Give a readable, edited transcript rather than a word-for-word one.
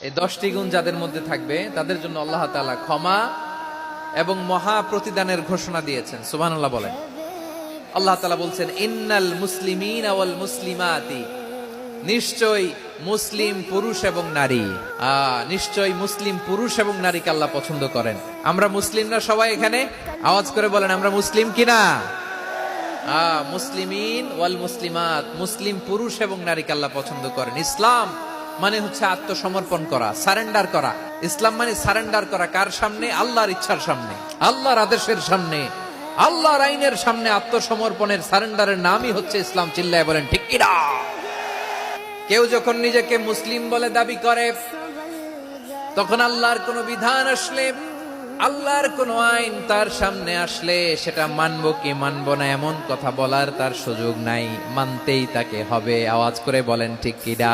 এই 10টি গুণ যাদের মধ্যে থাকবে তাদের জন্য আল্লাহ তাআলা ক্ষমা এবং মহা প্রতিদানের ঘোষণা দিয়েছেন। সুবহানাল্লাহ বলেন। আল্লাহ তাআলা বলছেন, ইন্নাল মুসলিমিনা ওয়াল মুসলিমাতি, নিশ্চয় মুসলিম পুরুষ এবং নারী, নিশ্চয় মুসলিম পুরুষ এবং নারীকে আল্লাহ পছন্দ করেন। আমরা মুসলিমরা সবাই এখানে আওয়াজ করে বলেন, আমরা মুসলিম কিনা? মুসলিমিন ওয়াল মুসলিমাত, মুসলিম পুরুষ এবং নারীকে আল্লাহ পছন্দ করেন। ইসলাম মানে হচ্ছে আত্মসমর্পণ করা, সারেন্ডার করা। ইসলাম মানে সারেন্ডার করা কার সামনে? আল্লাহর ইচ্ছার সামনে, আল্লাহর আদেশের সামনে, আল্লাহর আইনের সামনে আত্মসমর্পণের সারেন্ডারের নামই হচ্ছে ইসলাম। চিল্লায় বলেন ঠিক কিনা? কেউ যখন নিজেকে মুসলিম বলে দাবি করে, তখন আল্লাহর কোন বিধান আসলে, আল্লাহর কোন আইন তার সামনে আসলে সেটা মানবো কি মানবো না এমন কথা বলার তার সুযোগ নাই, মানতেই তাকে হবে। আওয়াজ করে বলেন ঠিক কিনা?